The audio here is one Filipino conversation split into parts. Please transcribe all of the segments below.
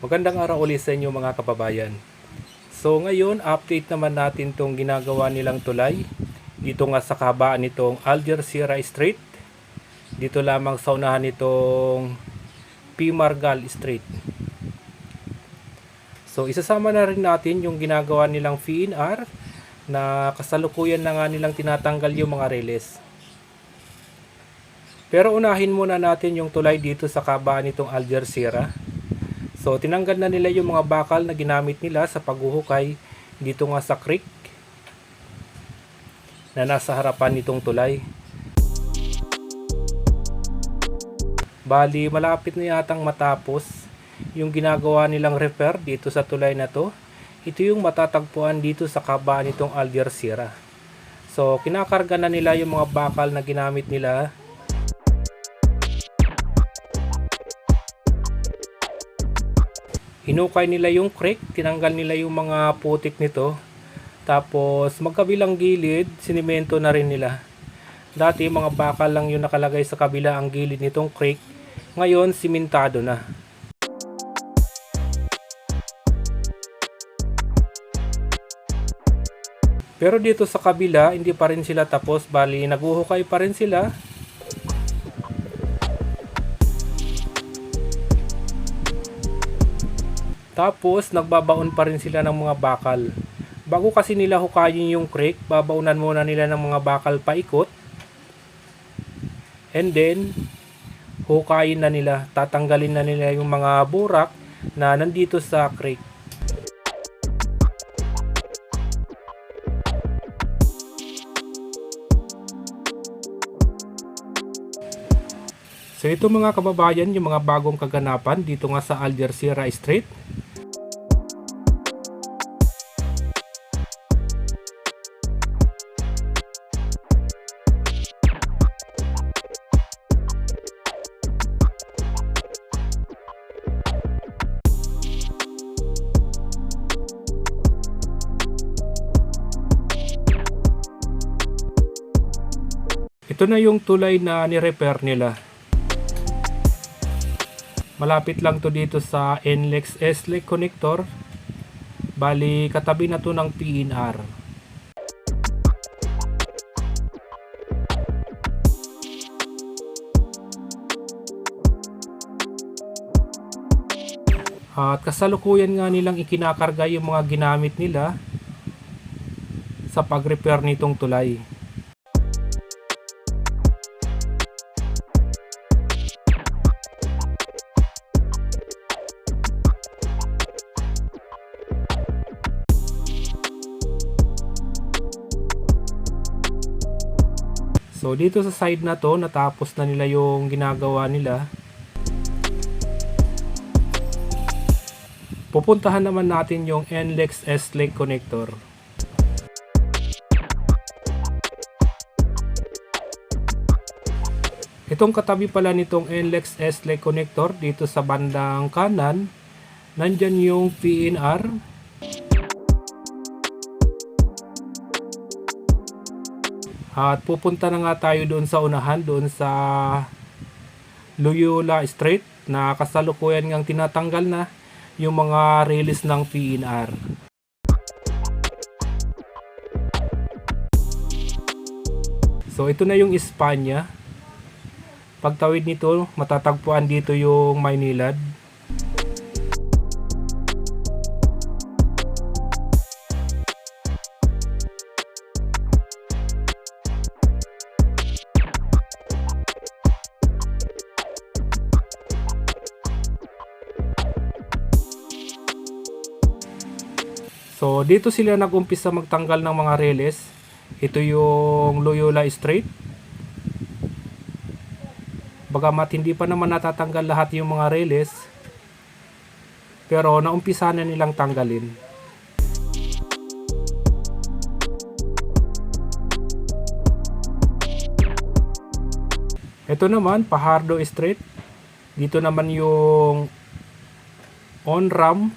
Magandang araw ulit sa inyo mga kababayan. So ngayon, update naman natin tong ginagawa nilang tulay. Dito nga sa kabaan nitong Algercira Street. Dito lamang sa unahan nitong P. Margal Street. So isasama na rin natin yung ginagawa nilang PNR na kasalukuyan na nga nilang tinatanggal yung mga reles. Pero unahin muna natin yung tulay dito sa kabaan nitong Algercira. So, tinanggal na nila yung mga bakal na ginamit nila sa paghuhukay dito nga sa creek na nasa harapan nitong tulay. Bali, malapit na yatang matapos yung ginagawa nilang repair dito sa tulay na to. Ito yung matatagpuan dito sa kabaan nitong Algercira. So, kinakarga na nila yung mga bakal na ginamit nila. Hinukay nila yung creek, tinanggal nila yung mga putik nito. Tapos magkabilang gilid, sinimento na rin nila. Dati mga bakal lang yung nakalagay sa kabila ang gilid nitong creek. Ngayon simentado na. Pero dito sa kabila, hindi pa rin sila tapos. Bali, naghuhukay pa rin sila. Tapos, nagbabaon pa rin sila ng mga bakal. Bago kasi nila hukayin yung creek, babaunan muna nila ng mga bakal paikot. And then, hukayin na nila. Tatanggalin na nila yung mga burak na nandito sa creek. So ito mga kababayan, yung mga bagong kaganapan dito nga sa Algercira Street. Ito na yung tulay na ni-repair nila. Malapit lang to dito sa NLEX S-Lake connector. Bali, katabi na to ng PNR. At kasalukuyan nga nilang ikinakarga yung mga ginamit nila sa pag-repair nitong tulay. So dito sa side na to, natapos na nila yung ginagawa nila. Pupuntahan naman natin yung NLEX S-Lake connector. Itong katabi pala nitong NLEX S-Lake connector, dito sa bandang kanan, nandyan yung PNR. At pupunta na nga tayo doon sa unahan, doon sa Loyola Street, na kasalukuyan ngang tinatanggal na yung mga release ng PNR. So ito na yung Espanya. Pagtawid nito, matatagpuan dito yung Maynilad. So dito sila nag-umpisa magtanggal ng mga reles. Ito yung Loyola Street. Bagamat hindi pa naman natatanggal lahat yung mga reles, pero naumpisa na nilang tanggalin. Ito naman, Fajardo Street. Dito naman yung on-ramp.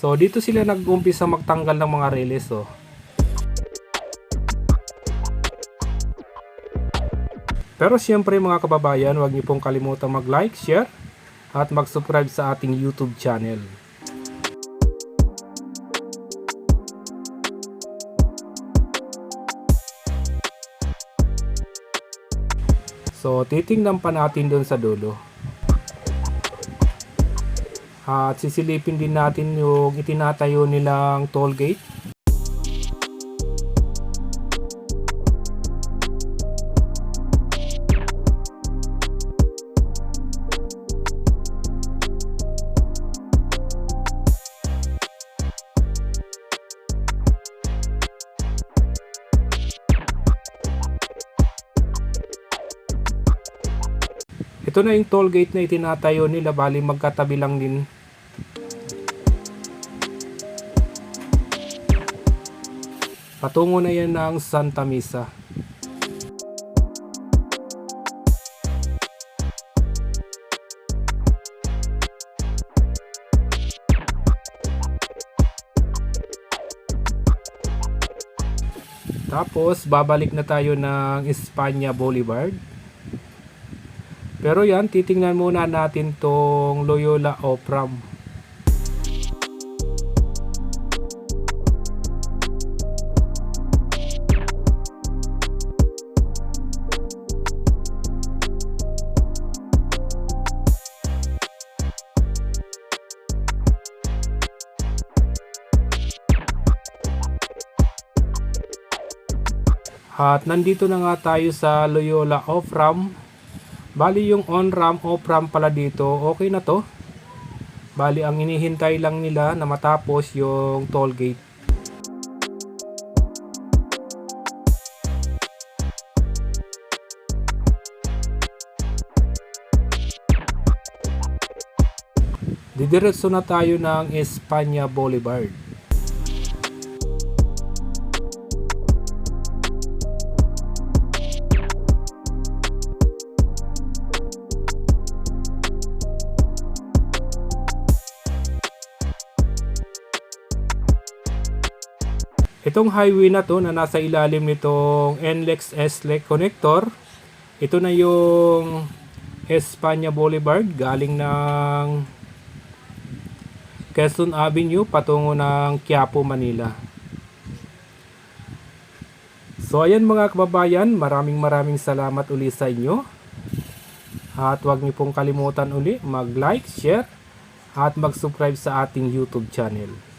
So dito sila nag-umpisa magtanggal ng mga reles. Pero siyempre mga kababayan, huwag niyo pong kalimutan mag-like, share, at mag-subscribe sa ating YouTube channel. So, titingnan pa natin doon sa dulo. At sisilipin din natin yung itinatayo nilang toll gate. Ito na yung toll gate na itinatayo nila, bali magkatabi lang din. Patungo na yan ng Santa Mesa. Tapos babalik na tayo ng Espanya Boulevard. Pero yan, titingnan muna natin tong Loyola Opram. At nandito na nga tayo sa Loyola Opram. Bali yung on-ramp, off-ramp pala dito, okay na to. Bali ang inihintay lang nila na matapos yung toll gate. Didiretso na tayo ng Espanya Boulevard. Itong highway na to na nasa ilalim nitong NLEX SLEX connector, ito na yung Espanya Boulevard galing ng Quezon Avenue patungo ng Quiapo, Manila. So ayan mga kababayan, maraming salamat uli sa inyo. At huwag niyo pong kalimutan uli mag-like, share at mag-subscribe sa ating YouTube channel.